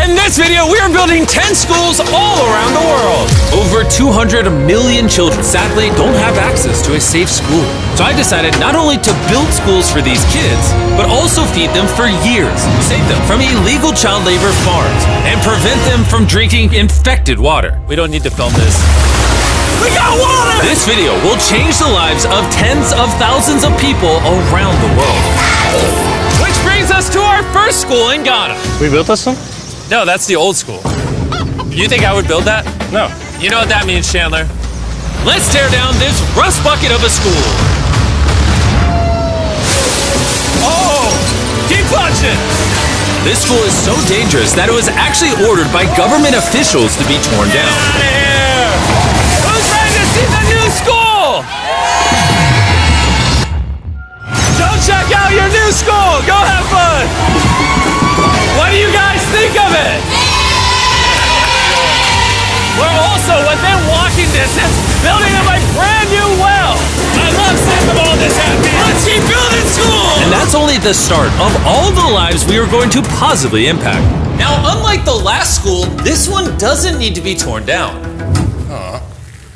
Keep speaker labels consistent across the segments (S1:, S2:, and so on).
S1: In this video, we are building 10 schools all around the world. Over 200 million children sadly don't have access to a safe school. So I decided not only to build schools for these kids, but also feed them for years, save them from illegal child labor farms, and prevent them from drinking infected water. We don't need to film this. We got water! This video will change the lives of tens of thousands of people around the world. Which brings us to our first school in Ghana.
S2: We built this one?
S1: No, that's the old school. You think I would build that?
S2: No.
S1: You know what that means, Chandler? Let's tear down this rust bucket of a school. Oh, keep punching! This school is so dangerous that it was actually ordered by government officials to be torn down. Get out of here! Who's ready to see the new school? Go check out your new school! Go have fun! What do you guys think of it? We're also within walking distance, building up a brand new well. I love seeing them all this happy. Let's keep building schools! And that's only the start of all the lives we are going to positively impact. Now, unlike the last school, this one doesn't need to be torn down.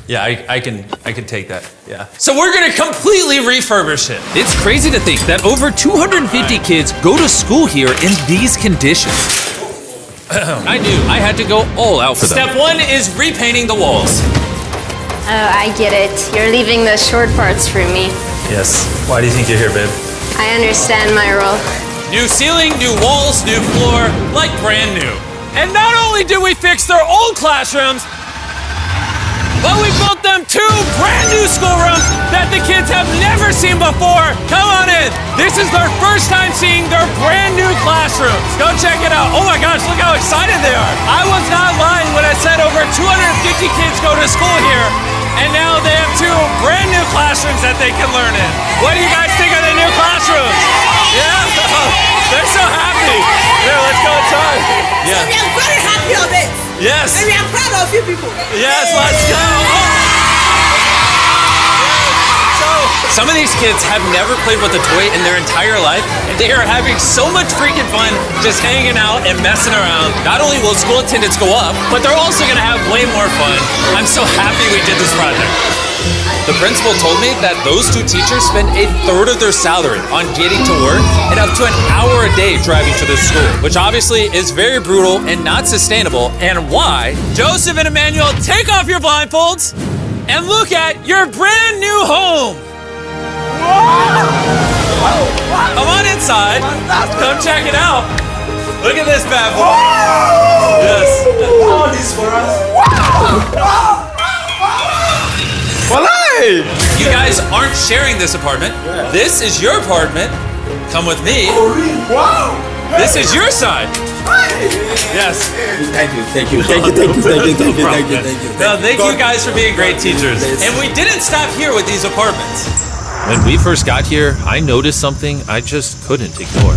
S1: Yeah, I can take that, yeah. So we're gonna completely refurbish it. It's crazy to think that over 250 kids go to school here in these conditions. I knew I had to go all out for them. Step one is repainting the walls.
S3: Oh, I get it. You're leaving the short parts for me.
S1: Yes, why do you think you're here, babe?
S3: I understand my role.
S1: New ceiling, new walls, new floor, like brand new. And not only did we fix their old classrooms, but we built them 2 brand new schoolrooms that the kids have never seen before. Come on in. This is their first time seeing their brand new classrooms. Go check it out. Oh my gosh, look how excited they are. I was not lying when I said over 250 kids go to school here, and now they have 2 brand new classrooms that they can learn in. What do you guys think of the new classrooms? Yeah? They're so happy. Here, let's go inside. Yeah.
S4: So we are very happy of it.
S1: Yes.
S4: And we are proud of you people.
S1: Yes, let's go. So, some of these kids have never played with a toy in their entire life, and they are having so much freaking fun just hanging out and messing around. Not only will school attendance go up, but they're also gonna have way more fun. I'm so happy we did this project. The principal told me that those 2 teachers spend 1/3 of their salary on getting to work and up to an hour a day driving to the school, which obviously is very brutal and not sustainable, and why. Joseph and Emmanuel, take off your blindfolds and look at your brand new home. Come on inside. Come check it out. Look at this bad boy. Yes.
S5: All this for us.
S1: You guys aren't sharing this apartment. This is your apartment. Come with me.
S5: Wow.
S1: This is your side. Yes.
S5: Thank you.
S1: Thank you guys for being great teachers. And we didn't stop here with these apartments. When we first got here, I noticed something I just couldn't ignore.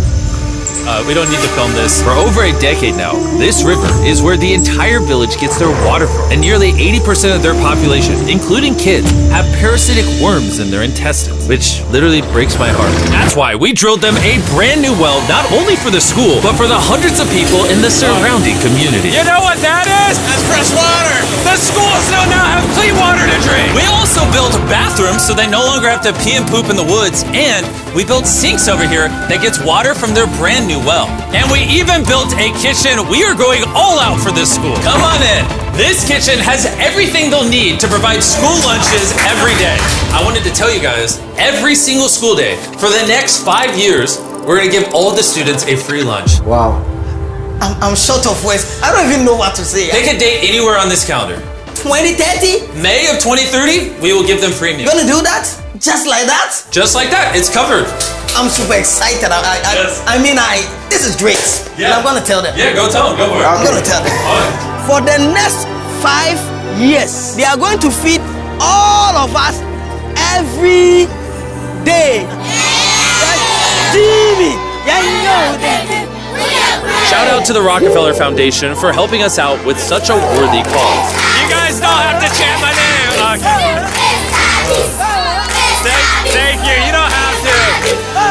S1: We don't need to film this. For over a decade now, this river is where the entire village gets their water from. And nearly 80% of their population, including kids, have parasitic worms in their intestines, which literally breaks my heart. That's why we drilled them a brand new well, not only for the school, but for the hundreds of people in the surrounding community. You know what that is?
S5: That's fresh water.
S1: The schools now have clean water to drink. We also built bathrooms so they no longer have to pee and poop in the woods, and we built sinks over here that gets water from their brand new well. And we even built a kitchen. We are going all out for this school. Come on in. This kitchen has everything they'll need to provide school lunches every day. I wanted to tell you guys, every single school day for the next 5 years, we're gonna give all the students a free lunch.
S5: Wow. I'm short of words. I don't even know what to say.
S1: Pick a date anywhere on this calendar.
S5: 2030?
S1: May of 2030, we will give them free meals.
S5: You gonna do that? Just like that?
S1: Just like that, it's covered.
S5: I'm super excited.
S1: Yes.
S5: This is great.
S1: Yeah.
S5: And I'm gonna tell them.
S1: Yeah, go tell them, go for it.
S5: I'm gonna tell them. For the next 5 years, they are going to feed all of us every day. Jimmy, yeah, you know that.
S1: Shout out to the Rockefeller Foundation for helping us out with such a worthy cause. You guys don't have to chant my name. Thank you. You don't have to.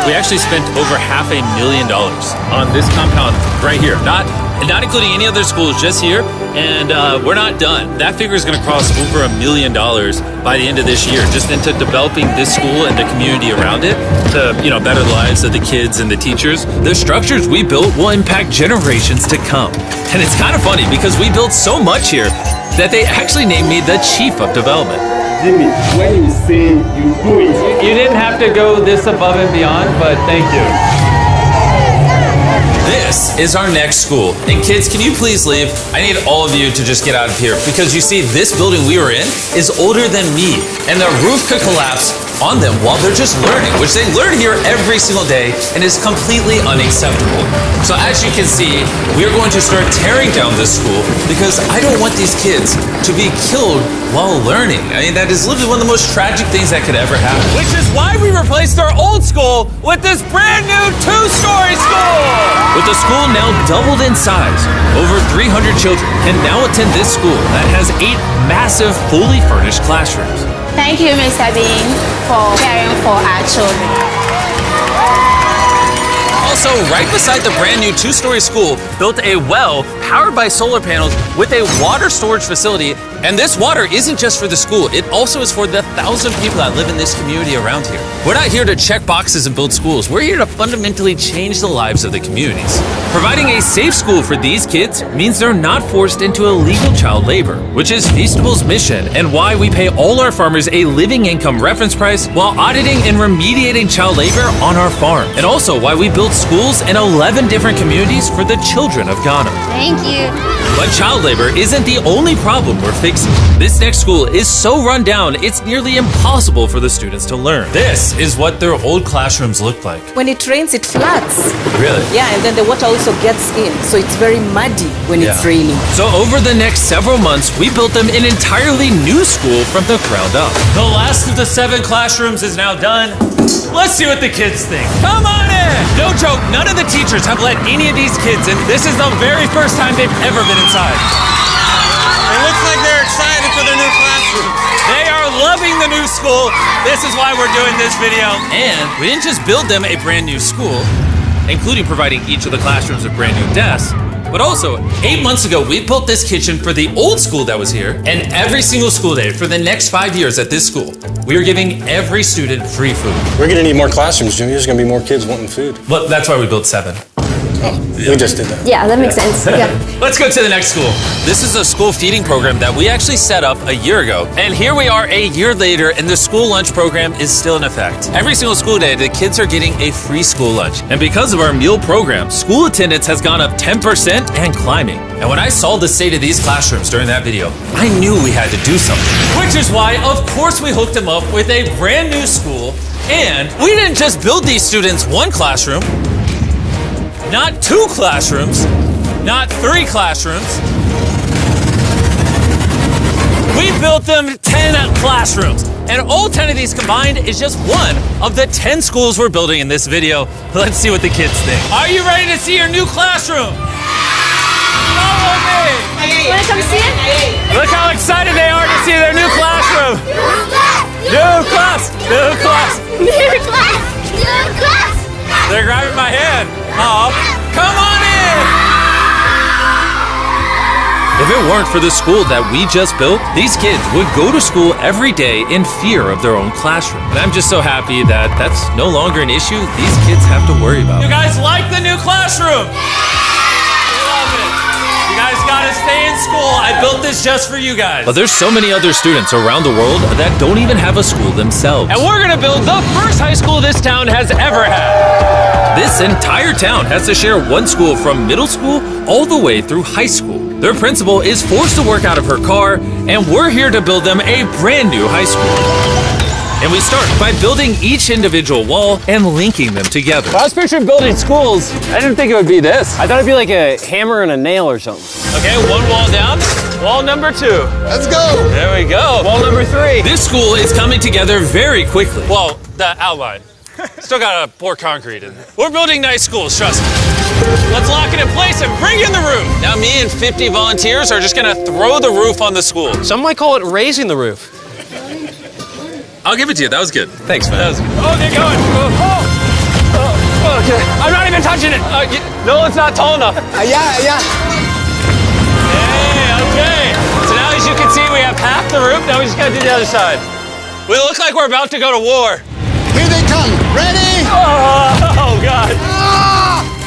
S1: We actually spent over $500,000 on this compound right here. Not and not including any other schools, just here. And we're not done. That figure is going to cross over $1 million by the end of this year, just into developing this school and the community around it to, better the lives of the kids and the teachers. The structures we built will impact generations to come. And it's kind of funny because we built so much here that they actually named me the Chief of Development.
S2: Jimmy, when you say you do it.
S1: You didn't have to go this above and beyond, but thank you. This is our next school. And kids, can you please leave? I need all of you to just get out of here because you see, this building we were in is older than me. And the roof could collapse on them while they're just learning, which they learn here every single day and is completely unacceptable. So as you can see, we're going to start tearing down this school because I don't want these kids to be killed while learning. I mean, that is literally one of the most tragic things that could ever happen. Which is why we replaced our old school with this brand new 2-story school.
S6: With the school now doubled in size, over 300 children can now attend this school that has 8 massive, fully furnished classrooms.
S3: Thank you, Mr. Bean, for caring for our children.
S1: Also, right beside the brand new 2-story school, built a well powered by solar panels with a water storage facility. And this water isn't just for the school, it also is for the 1,000 people that live in this community around here. We're not here to check boxes and build schools. We're here to fundamentally change the lives of the communities.
S6: Providing a safe school for these kids means they're not forced into illegal child labor, which is Feastable's mission and why we pay all our farmers a living income reference price while auditing and remediating child labor on our farm. And also why we build schools in 11 different communities for the children of Ghana.
S3: Thank you.
S6: But child labor isn't the only problem we're fixing. This next school is so run down, it's nearly impossible for the students to learn.
S1: This is what their old classrooms look like.
S7: When it rains, it floods.
S1: Really?
S7: Yeah, and then the water also gets in, so it's very muddy when it's raining.
S6: So over the next several months, we built them an entirely new school from the ground up.
S1: The last of the 7 classrooms is now done. Let's see what the kids think. Come on in! No joke, none of the teachers have let any of these kids in. This is the very first time they've ever been inside.
S8: It looks like they're excited for their new classroom.
S1: They are loving the new school. This is why we're doing this video. And we didn't just build them a brand new school, including providing each of the classrooms with brand new desks, but also 8 months ago, we built this kitchen for the old school that was here. And every single school day for the next 5 years at this school, we are giving every student free food.
S8: We're going to need more classrooms, Jimmy. There's going to be more kids wanting food.
S1: Well, that's why we built 7.
S8: We just did that.
S3: Yeah, that makes sense. Yeah.
S1: Let's go to the next school. This is a school feeding program that we actually set up a year ago. And here we are a year later, and the school lunch program is still in effect. Every single school day, the kids are getting a free school lunch.
S6: And because of our meal program, school attendance has gone up 10% and climbing.
S1: And when I saw the state of these classrooms during that video, I knew we had to do something. Which is why, of course, we hooked them up with a brand new school. And we didn't just build these students 1 classroom, not 2 classrooms, not 3 classrooms. We built them 10 classrooms. And all 10 of these combined is just one of the 10 schools we're building in this video. Let's see what the kids think. Are you ready to see your new classroom? Follow me.
S3: Wanna come see it?
S1: Look how excited they are to see their new classroom. New class, new class.
S3: New class! New class!
S1: They're grabbing my hand. Oh, come on in.
S6: If it weren't for the school that we just built, these kids would go to school every day in fear of their own classroom. And I'm just so happy that that's no longer an issue these kids have to worry about.
S1: You guys like the new classroom? Love it. You guys gotta stay in school. I built this just for you guys.
S6: But there's so many other students around the world that don't even have a school themselves.
S1: And we're gonna build the first high school this town has ever had.
S6: This entire town has to share one school from middle school all the way through high school. Their principal is forced to work out of her car, and we're here to build them a brand new high school. And we start by building each individual wall and linking them together.
S9: When I was picturing building schools, I didn't think it would be this. I thought it'd be like a hammer and a nail or something.
S1: Okay, 1 wall down. Wall number 2.
S8: Let's go.
S1: There we go.
S9: Wall number 3.
S6: This school is coming together very quickly.
S1: Well, the outline. Still gotta pour concrete in. We're building nice schools, trust me. Let's lock it in place and bring in the roof. Now me and 50 volunteers are just gonna throw the roof on the school.
S9: Some might call it raising the roof.
S6: I'll give it to you. That was good.
S9: Thanks, man.
S1: That was good. Oh, get going.
S9: Okay. I'm not even touching it.
S1: No, it's not tall enough.
S5: Yeah.
S1: the roof. Now we just gotta do the other side. We look like we're about to go to war.
S8: Here they come. Ready?
S1: Oh God.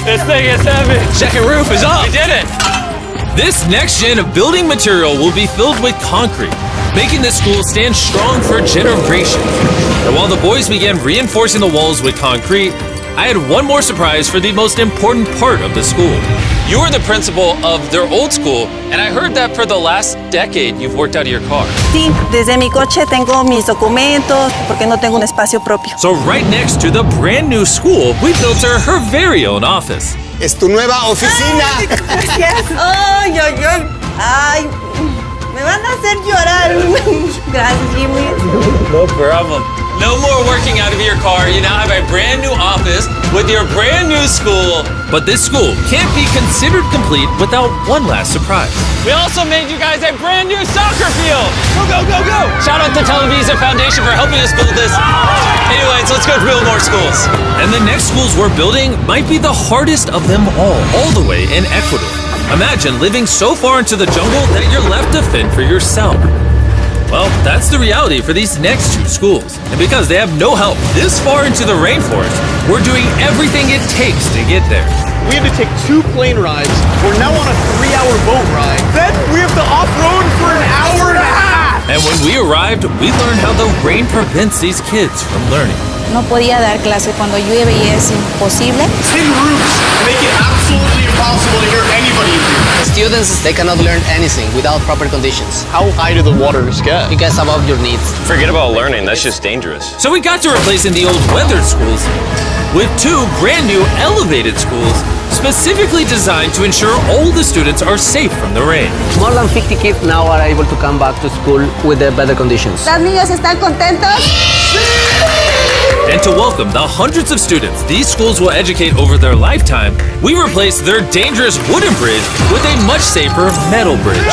S1: This thing is heavy.
S6: Second roof is up.
S1: We did it.
S6: This next gen of building material will be filled with concrete, making the school stand strong for generations. And while the boys began reinforcing the walls with concrete, I had one more surprise for the most important part of the school.
S1: You were the principal of their old school, and I heard that for the last decade you've worked out of your car.
S7: Sí, desde mi coche tengo mis documentos porque no tengo un espacio propio.
S6: So right next to the brand new school, we built her very own office.
S8: Es tu nueva oficina.
S7: Gracias. Ay, ay, ay. Ay, me van a hacer llorar. Gracias, Jimmy.
S1: No problem. No more working out of your car. You now have a brand new office with your brand new school.
S6: But this school can't be considered complete without one last surprise.
S1: We also made you guys a brand new soccer field. Go, go, go, go. Shout out to Televisa Foundation for helping us build this. Anyways, let's go build more schools.
S6: And the next schools we're building might be the hardest of them all the way in Ecuador. Imagine living so far into the jungle that you're left to fend for yourself. Well, that's the reality for these next two schools. And because they have no help this far into the rainforest, we're doing everything it takes to get there.
S10: We had to take 2 plane rides. We're now on a 3-hour boat ride. Then we have to off-road for an hour and a half.
S6: And when we arrived, we learned how the rain prevents these kids from learning.
S7: No podía dar clase cuando llueve y es imposible.
S10: Tin roofs make it absolutely impossible to hear anybody in here.
S5: Students, they cannot learn anything without proper conditions.
S10: How high do the waters get?
S5: It gets above your needs.
S9: Forget about learning, that's just dangerous.
S6: So we got to replacing the old weathered schools with 2 brand new elevated schools specifically designed to ensure all the students are safe from the rain.
S5: More than 50 kids now are able to come back to school with better conditions.
S7: ¿Los niños están contentos?
S6: And to welcome the hundreds of students these schools will educate over their lifetime, we replaced their dangerous wooden bridge with a much safer metal bridge.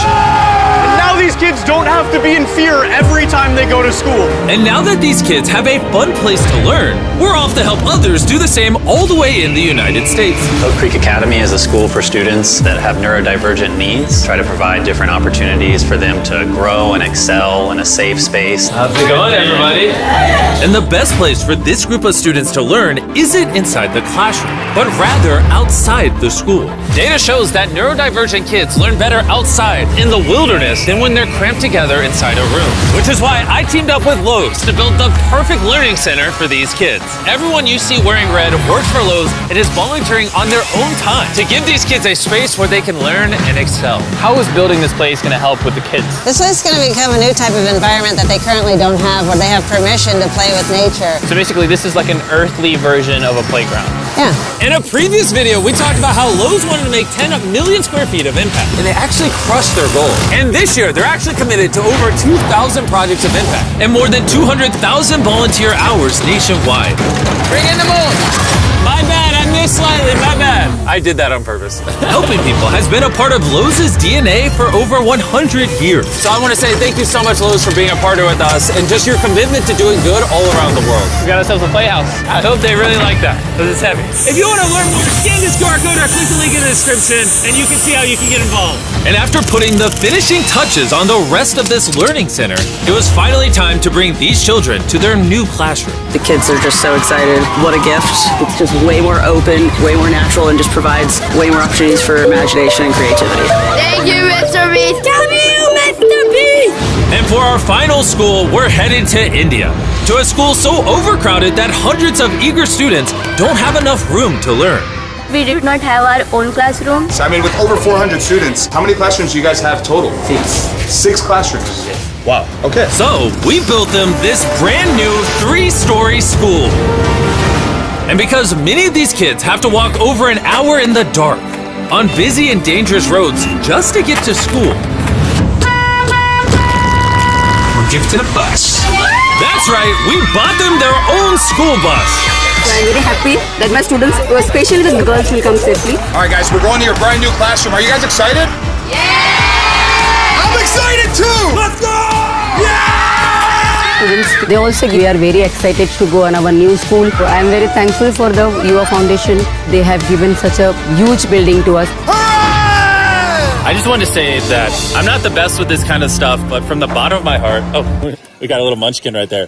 S10: Now these kids don't have to be in fear every time they go to school.
S6: And now that these kids have a fun place to learn, we're off to help others do the same all the way in the United States.
S11: Oak Creek Academy is a school for students that have neurodivergent needs. Try to provide different opportunities for them to grow and excel in a safe space.
S6: How's it going, everybody? And the best place for this group of students to learn isn't inside the classroom, but rather outside the school.
S1: Data shows that neurodivergent kids learn better outside in the wilderness than when they're cramped together inside a room. Which is why I teamed up with Lowe's to build the perfect learning center for these kids. Everyone you see wearing red works for Lowe's and is volunteering on their own time to give these kids a space where they can learn and excel.
S9: How is building this place going to help with the kids?
S12: This is going to become a new type of environment that they currently don't have, where they have permission to play with nature.
S9: So basically, this is like an earthly version of a playground.
S12: Yeah.
S1: In a previous video, we talked about how Lowe's wanted to make 10 million square feet of impact, and they actually crushed their goal. And this year, they're actually committed to over 2,000 projects of impact.
S6: And more than 200,000 volunteer hours nationwide.
S1: Bring in the moon! My bad, I missed slightly, my bad. I did that on purpose.
S6: Helping people has been a part of Lowe's DNA for over 100 years.
S1: So I want to say thank you so much, Lowe's, for being a partner with us and just your commitment to doing good all around the world.
S9: We got ourselves a playhouse.
S1: I hope they really like that, because it's heavy. If you want to learn more, scan this QR code or click the link in the description, and you can see how you can get involved.
S6: And after putting the finishing touches on the rest of this learning center, it was finally time to bring these children to their new classroom.
S13: The kids are just so excited. What a gift. It's just way more open, way more natural, and just provides way more opportunities for imagination and creativity.
S3: Thank you, Mr. Beast. Thank you, Mr. Beast.
S6: And for our final school, we're headed to India, to a school so overcrowded that hundreds of eager students don't have enough room to learn.
S3: We did not have our own classroom.
S14: So, I mean, with over 400 students, how many classrooms do you guys have total? 6 classrooms. Wow, okay.
S6: So, we built them this brand new 3-story school. And because many of these kids have to walk over an hour in the dark, on busy and dangerous roads, just to get to school.
S15: We're gifted a bus.
S6: That's right, we bought them their own school bus.
S13: So I'm very happy that my students, especially the girls, will come safely.
S14: All right, guys, we're going to your brand new classroom. Are you guys excited?
S8: I'm excited too!
S14: Let's go!
S13: Students, they also we are very excited to go on our new school. So I'm very thankful for the UA Foundation. They have given such a huge building to us.
S8: Hooray!
S6: I just wanted to say that I'm not the best with this kind of stuff, but from the bottom of my heart, we got a little munchkin right there.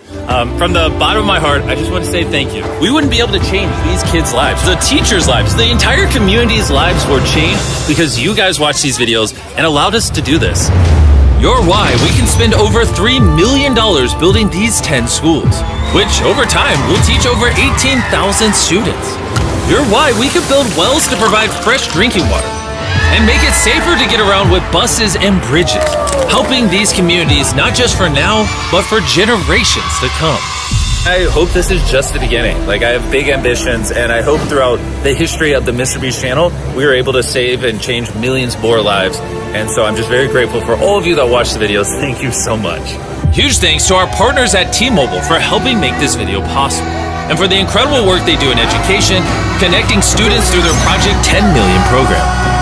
S6: From the bottom of my heart, I just want to say thank you. We wouldn't be able to change these kids' lives, the teachers' lives, the entire community's lives were changed because you guys watched these videos and allowed us to do this. You're why we can spend over $3 million building these 10 schools, which over time will teach over 18,000 students. You're why we could build wells to provide fresh drinking water and make it safer to get around with buses and bridges, helping these communities not just for now, but for generations to come. I hope this is just the beginning. Like, I have big ambitions, and I hope throughout the history of the Mr. Beast channel, we were able to save and change millions more lives. And so I'm just very grateful for all of you that watch the videos. Thank you so much. Huge thanks to our partners at T-Mobile for helping make this video possible, and for the incredible work they do in education, connecting students through their Project 10 Million program.